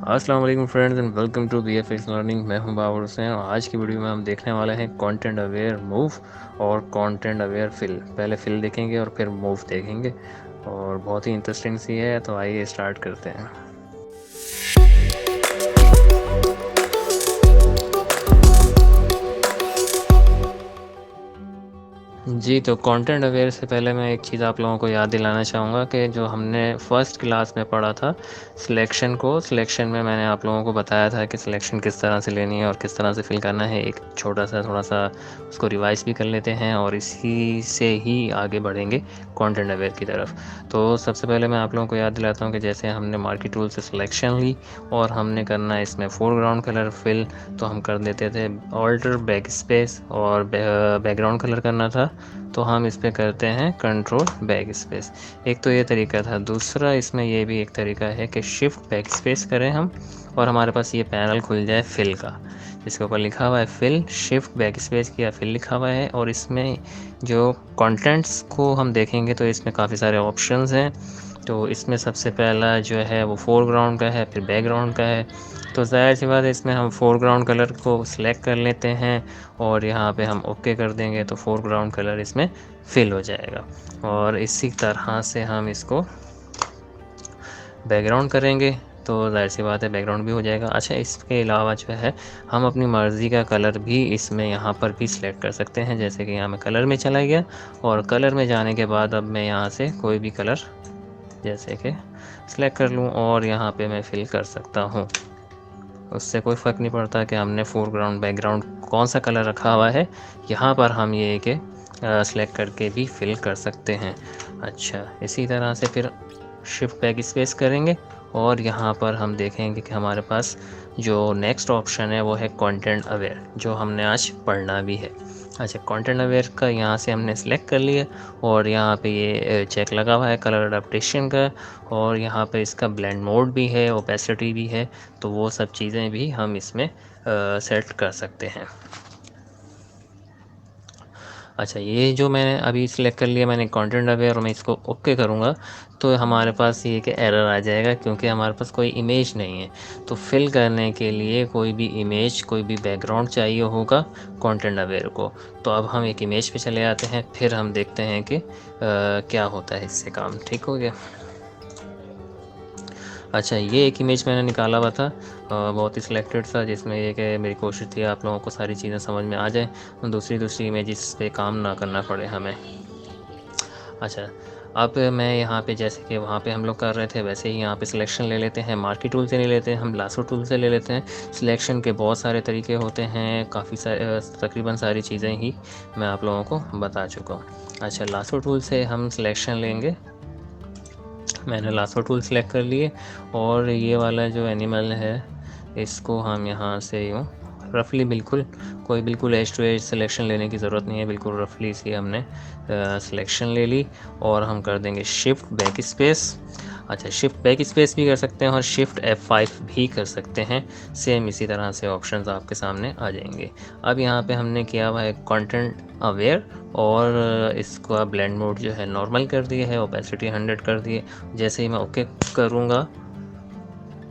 अस्सलाम वालेकुम friends and welcome to BFX learning. मैं हूं बाबर हुसैन और आज की वीडियो में हम देखने वाले हैं कंटेंट अवेयर मूव और कंटेंट अवेयर फिल। पहले फिल देखेंगे और फिर मूव देखेंगे और बहुत ही इंटरेस्टिंग सी है, तो आइए स्टार्ट करते हैं। जी, तो कंटेंट अवेयर से पहले मैं एक चीज़ आप लोगों को याद दिलाना चाहूँगा कि जो हमने फर्स्ट क्लास में पढ़ा था सिलेक्शन में मैंने आप लोगों को बताया था कि सिलेक्शन किस तरह से लेनी है और किस तरह से फिल करना है। एक छोटा-सा थोड़ा-सा उसको रिवाइज़ भी कर लेते हैं और इसी से ही आगे बढ़ेंगे कंटेंट अवेयर की तरफ। तो सबसे पहले मैं आप लोगों को याद दिलाता हूँ कि जैसे हमने मार्की टूल से सिलेक्शन ली और हमने करना है इसमें फोरग्राउंड कलर फिल, तो हम कर देते थे ऑल्टर बैकस्पेस और बैकग्राउंड कलर करना था तो हम इस पे करते हैं कंट्रोल बैक स्पेस। एक तो ये तरीका था। दूसरा इसमें ये भी एक तरीका है कि शिफ्ट बैक स्पेस करें हम और हमारे पास ये पैनल खुल जाए फिल का, जिसके ऊपर लिखा हुआ है फिल, शिफ्ट बैक स्पेस किया फिल लिखा हुआ है। और इसमें जो कंटेंट्स को हम देखेंगे तो इसमें काफ़ी सारे ऑप्शंस हैं। तो इसमें सबसे पहला जो है वो फोरग्राउंड का है, फिर बैकग्राउंड का है। तो ज़ाहिर सी बात है इसमें हम फोरग्राउंड कलर को सिलेक्ट कर लेते हैं और यहाँ पे हम ओके कर देंगे तो फोरग्राउंड कलर इसमें फिल हो जाएगा। और इसी तरह से हम इसको बैकग्राउंड करेंगे तो ज़ाहिर सी बात है बैकग्राउंड भी हो जाएगा। अच्छा, इसके अलावा जो है हम अपनी मर्ज़ी का कलर भी इसमें यहाँ पर भी सिलेक्ट कर सकते हैं। जैसे कि यहाँ मैं कलर में चला गया और कलर में जाने के बाद अब मैं यहाँ से कोई भी कलर जैसे कि सिलेक्ट कर लूँ और यहाँ पे मैं फिल कर सकता हूँ। उससे कोई फ़र्क नहीं पड़ता कि हमने फोरग्राउंड बैकग्राउंड कौन सा कलर रखा हुआ है, यहाँ पर हम ये कि सेलेक्ट करके भी फिल कर सकते हैं। अच्छा, इसी तरह से फिर शिफ्ट बैक स्पेस करेंगे और यहाँ पर हम देखेंगे कि हमारे पास जो नेक्स्ट ऑप्शन है वो है कंटेंट अवेयर, जो हमने आज पढ़ना भी है। अच्छा, कंटेंट अवेयर का यहाँ से हमने सेलेक्ट कर लिया और यहाँ पे ये चेक लगा हुआ है कलर अडेप्टेशन का और यहाँ पे इसका ब्लेंड मोड भी है, ओपेसिटी भी है। तो वो सब चीज़ें भी हम इसमें सेट कर सकते हैं। अच्छा, ये जो मैंने अभी सिलेक्ट कर लिया मैंने कंटेंट अवेयर और मैं इसको ओके करूँगा तो हमारे पास ये कि एरर आ जाएगा क्योंकि हमारे पास कोई इमेज नहीं है। तो फिल करने के लिए कोई भी इमेज, कोई भी बैकग्राउंड चाहिए होगा कंटेंट अवेयर को। तो अब हम एक इमेज पे चले आते हैं, फिर हम देखते हैं कि क्या होता है इससे काम। ठीक हो गया। अच्छा, ये एक इमेज मैंने निकाला हुआ था बहुत ही सिलेक्टेड सा, जिसमें ये कि मेरी कोशिश थी आप लोगों को सारी चीज़ें समझ में आ जाए, दूसरी इमेजेस पे काम ना करना पड़े हमें। अच्छा, अब मैं यहाँ पे जैसे कि वहाँ पे हम लोग कर रहे थे वैसे ही यहाँ पे सिलेक्शन ले लेते हैं। मार्की टूल से नहीं लेते हैं, हम लासो टूल से ले लेते हैं। सिलेक्शन के बहुत सारे तरीके होते हैं, काफ़ी सारे तकरीबन सारी चीज़ें ही मैं आप लोगों को बता चुका हूँ। अच्छा, लासो टूल से हम सिलेक्शन लेंगे। मैंने लासो टूल सेलेक्ट कर लिए और ये वाला जो एनिमल है इसको हम यहाँ से यूँ रफली, बिल्कुल कोई बिल्कुल एज टू एज सिलेक्शन लेने की ज़रूरत नहीं है, बिल्कुल रफली सी हमने सिलेक्शन ले ली और हम कर देंगे शिफ्ट बैक स्पेस। अच्छा, शिफ्ट बैक स्पेस भी कर सकते हैं और शिफ्ट F5 भी कर सकते हैं। सेम इसी तरह से ऑप्शंस आपके सामने आ जाएंगे। अब यहाँ पे हमने किया हुआ है कंटेंट अवेयर और इसका ब्लेंड मोड जो है नॉर्मल कर दिया है, ओपेसिटी 100 कर दी है। जैसे ही मैं ओके करूँगा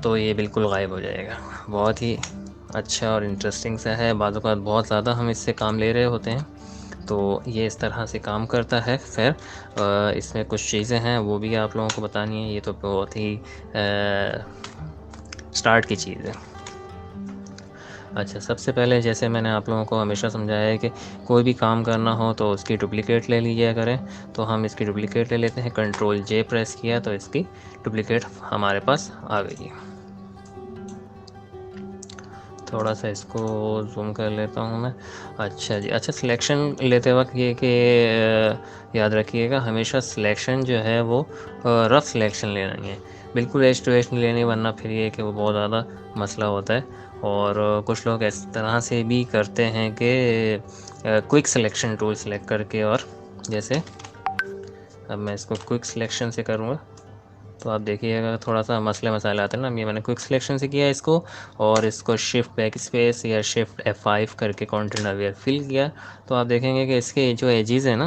तो ये बिल्कुल गायब हो जाएगा। बहुत ही अच्छा और इंटरेस्टिंग सा है। बाज़ औक़ात बहुत ज़्यादा हम इससे काम ले रहे होते हैं तो ये इस तरह से काम करता है। खैर, इसमें कुछ चीज़ें हैं वो भी आप लोगों को बतानी है। ये तो बहुत ही स्टार्ट की चीज़ है। अच्छा, सबसे पहले जैसे मैंने आप लोगों को हमेशा समझाया है कि कोई भी काम करना हो तो उसकी डुप्लिकेट ले लीजिए करें। तो हम इसकी डुप्लिकेट ले लेते हैं, कंट्रोल J प्रेस किया तो इसकी डुप्लिकेट हमारे पास आ गई। थोड़ा सा इसको जूम कर लेता हूँ मैं। अच्छा जी, अच्छा, सिलेक्शन लेते वक्त ये कि याद रखिएगा हमेशा सिलेक्शन जो है वो रफ़ सिलेक्शन लेना है, बिल्कुल एज टू एज नहीं लेनी, वरना फिर ये कि वो बहुत ज़्यादा मसला होता है। और कुछ लोग इस तरह से भी करते हैं कि क्विक सिलेक्शन टूल सेलेक्ट करके, और जैसे अब मैं इसको क्विक सिलेक्शन से करूँगा तो आप देखिएगा थोड़ा सा मसले मसाइल आते हैं ना। ये मैंने क्विक सिलेक्शन से किया इसको और इसको शिफ्ट बैक स्पेस या शिफ्ट F5 करके कंटेंट अवेयर फिल किया तो आप देखेंगे कि इसके जो एजेस हैं ना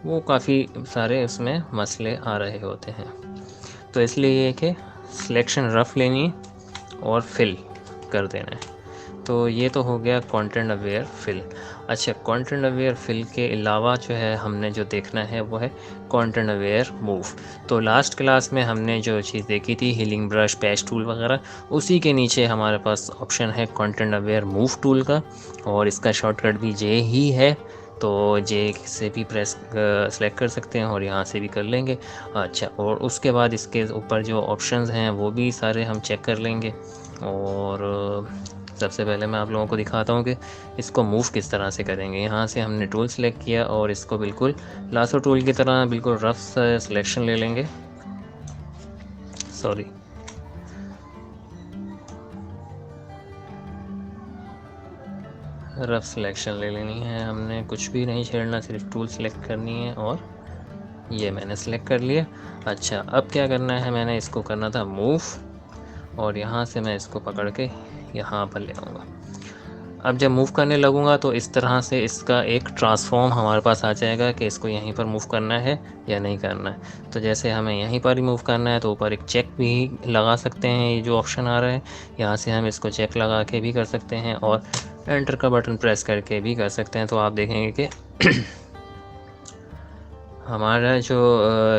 वो काफ़ी सारे उसमें मसले आ रहे होते हैं। तो इसलिए ये कि सिलेक्शन रफ़ लेनी है और फिल कर देना है। तो ये तो हो गया कंटेंट अवेयर फिल। अच्छा, कंटेंट अवेयर फिल के अलावा जो है हमने जो देखना है वो है कंटेंट अवेयर मूव। तो लास्ट क्लास में हमने जो चीज़ देखी थी हीलिंग ब्रश, पैच टूल वगैरह, उसी के नीचे हमारे पास ऑप्शन है कंटेंट अवेयर मूव टूल का, और इसका शॉर्टकट भी जे ही है। तो जे से भी प्रेस सेलेक्ट कर सकते हैं और यहाँ से भी कर लेंगे। अच्छा, और उसके बाद इसके ऊपर जो ऑप्शंस हैं वो भी सारे हम चेक कर लेंगे। और सबसे पहले मैं आप लोगों को दिखाता हूँ कि इसको मूव किस तरह से करेंगे। यहाँ से हमने टूल सेलेक्ट किया और इसको बिल्कुल लासो टूल की तरह बिल्कुल रफ सिलेक्शन ले लेंगे। सॉरी, रफ सिलेक्शन ले लेनी है हमने, कुछ भी नहीं छेड़ना, सिर्फ टूल सेलेक्ट करनी है और ये मैंने सेलेक्ट कर लिया। अच्छा, अब क्या करना है, मैंने इसको करना था मूव और यहाँ से मैं इसको पकड़ के यहाँ पर ले आऊँगा। अब जब मूव करने लगूँगा तो इस तरह से इसका एक ट्रांसफॉर्म हमारे पास आ जाएगा कि इसको यहीं पर मूव करना है या नहीं करना है। तो जैसे हमें यहीं पर ही मूव करना है तो ऊपर एक चेक भी लगा सकते हैं, ये जो ऑप्शन आ रहा है यहाँ से हम इसको चेक लगा के भी कर सकते हैं और एंटर का बटन प्रेस करके भी कर सकते हैं। तो आप देखेंगे कि हमारा जो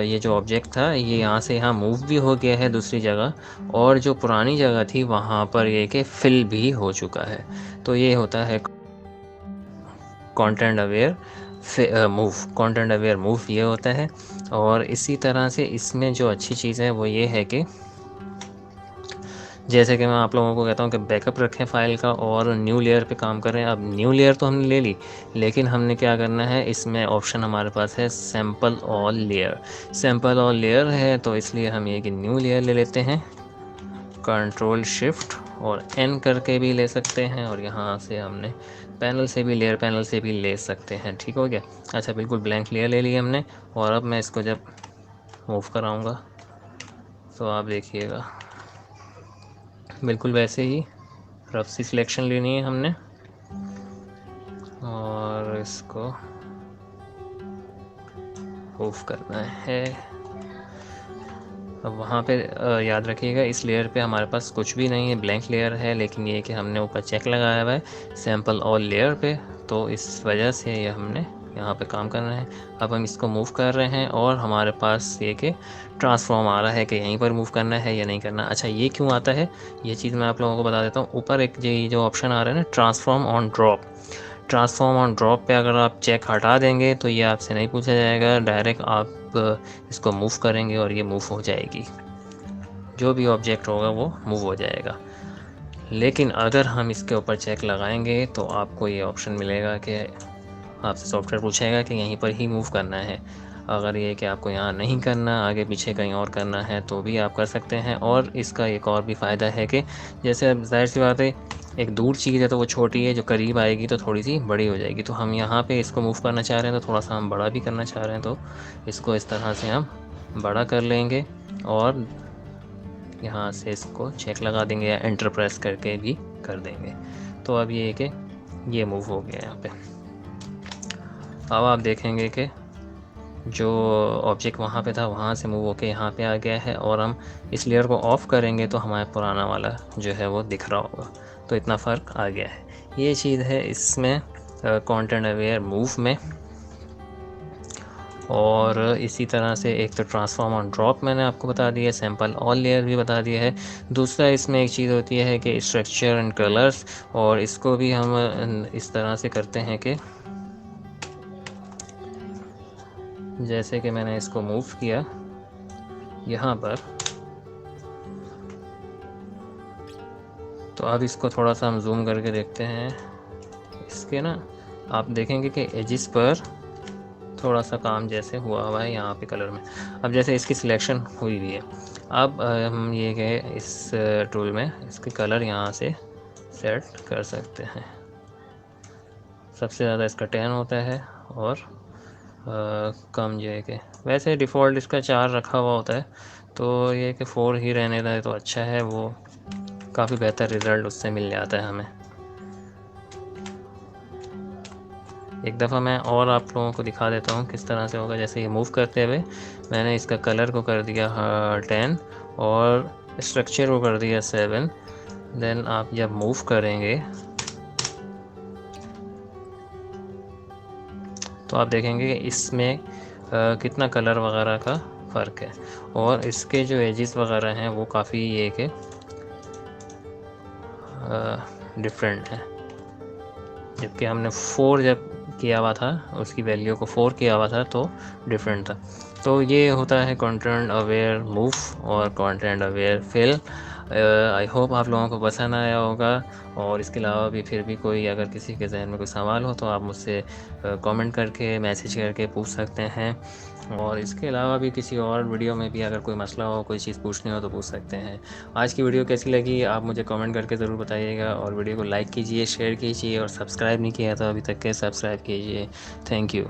ये जो ऑब्जेक्ट था ये यहाँ से यहाँ मूव भी हो गया है दूसरी जगह, और जो पुरानी जगह थी वहाँ पर ये कि फिल भी हो चुका है। तो ये होता है content aware move. Content aware move ये होता है। और इसी तरह से इसमें जो अच्छी चीज़ है वो ये है कि जैसे कि मैं आप लोगों को कहता हूँ कि बैकअप रखें फ़ाइल का और न्यू लेयर पे काम करें। अब न्यू लेयर तो हमने ले ली, लेकिन हमने क्या करना है, इसमें ऑप्शन हमारे पास है sample all layer. Sample all layer है तो इसलिए हम ये कि न्यू लेयर ले लेते हैं, कंट्रोल शिफ्ट और एन करके भी ले सकते हैं, और यहाँ से हमने पैनल से भी, लेयर पैनल से भी ले सकते हैं। ठीक हो गया। अच्छा, बिल्कुल ब्लैंक लेयर ले लिया हमने, और अब मैं इसको जब मूव कराऊँगा तो आप देखिएगा बिल्कुल वैसे ही रफ सी सिलेक्शन लेनी है हमने और इसको मूव करना है। अब वहाँ पे याद रखिएगा इस लेयर पे हमारे पास कुछ भी नहीं है, ब्लैंक लेयर है, लेकिन ये कि हमने ऊपर चेक लगाया हुआ है सैम्पल ऑल लेयर पे, तो इस वजह से ये हमने यहाँ पे काम करना है। अब हम इसको मूव कर रहे हैं और हमारे पास ये कि ट्रांसफॉर्म आ रहा है कि यहीं पर मूव करना है या नहीं करना। अच्छा, ये क्यों आता है ये चीज़ मैं आप लोगों को बता देता हूँ। ऊपर एक जो ऑप्शन आ रहा है ना, transform on drop, transform on drop पे अगर आप चेक हटा देंगे तो ये आपसे नहीं पूछा जाएगा, डायरेक्ट आप इसको मूव करेंगे और ये मूव हो जाएगी, जो भी ऑब्जेक्ट होगा वो मूव हो जाएगा। लेकिन अगर हम इसके ऊपर चेक लगाएंगे तो आपको ये ऑप्शन मिलेगा कि आपसे सॉफ्टवेयर पूछेगा कि यहीं पर ही मूव करना है। अगर ये कि आपको यहाँ नहीं करना, आगे पीछे कहीं और करना है तो भी आप कर सकते हैं। और इसका एक और भी फ़ायदा है कि जैसे जाहिर सी बात है एक दूर चीज़ है तो वो छोटी है, जो करीब आएगी तो थोड़ी सी बड़ी हो जाएगी। तो हम यहाँ पे इसको मूव करना चाह रहे हैं तो थोड़ा सा हम बड़ा भी करना चाह रहे हैं, तो इसको इस तरह से हम बड़ा कर लेंगे और यहाँ से इसको चेक लगा देंगे या एंटर प्रेस करके भी कर देंगे। तो अब ये है कि ये मूव हो गया यहाँ पे। अब आप देखेंगे कि जो ऑब्जेक्ट वहाँ पे था वहाँ से मूव होके यहाँ पे आ गया है, और हम इस लेयर को ऑफ़ करेंगे तो हमारा पुराना वाला जो है वो दिख रहा होगा। तो इतना फ़र्क आ गया है। ये चीज़ है इसमें कंटेंट अवेयर मूव में। और इसी तरह से एक तो ट्रांसफॉर्म ऑन ड्रॉप मैंने आपको बता दिया, सैम्पल ऑल लेयर भी बता दिया है। दूसरा इसमें एक चीज़ होती है कि स्ट्रक्चर एंड कलर्स, और इसको भी हम इस तरह से करते हैं कि जैसे कि मैंने इसको मूव किया यहाँ पर, तो अब इसको थोड़ा सा हम जूम करके देखते हैं। इसके ना आप देखेंगे कि एजिस पर थोड़ा सा काम जैसे हुआ हुआ है यहाँ पे कलर में। अब जैसे इसकी सिलेक्शन हुई हुई है, अब हम ये कि इस टूल में इसके कलर यहाँ से सेट कर सकते हैं। सबसे ज़्यादा इसका 10 होता है और कम जो है कि वैसे डिफ़ॉल्ट इसका 4 रखा हुआ होता है, तो ये कि 4 ही रहने दें तो अच्छा है, वो काफ़ी बेहतर रिज़ल्ट उससे मिल जाता है हमें। एक दफ़ा मैं और आप लोगों को दिखा देता हूँ किस तरह से होगा। जैसे ये मूव करते हुए मैंने इसका कलर को कर दिया 10 और स्ट्रक्चर को कर दिया 7, देन आप जब मूव करेंगे तो आप देखेंगे कि इसमें कितना कलर वगैरह का फ़र्क है, और इसके जो एजेस वगैरह हैं वो काफ़ी ये कि डिफरेंट है। जबकि हमने 4 जब किया हुआ था, उसकी वैल्यू को 4 किया हुआ था तो डिफरेंट था। तो ये होता है कंटेंट अवेयर मूव और content aware fill. I hope आप लोगों को पसंद आया होगा, और इसके अलावा भी फिर भी कोई अगर किसी के जहन में कोई सवाल हो तो आप मुझसे कमेंट करके मैसेज करके पूछ सकते हैं, और इसके अलावा भी किसी और वीडियो में भी अगर कोई मसला हो, कोई चीज़ पूछनी हो तो पूछ सकते हैं। आज की वीडियो कैसी लगी आप मुझे कमेंट करके ज़रूर बताइएगा, और वीडियो को लाइक कीजिए, शेयर कीजिए, और सब्सक्राइब नहीं किया तो अभी तक के सब्सक्राइब कीजिए। Thank you.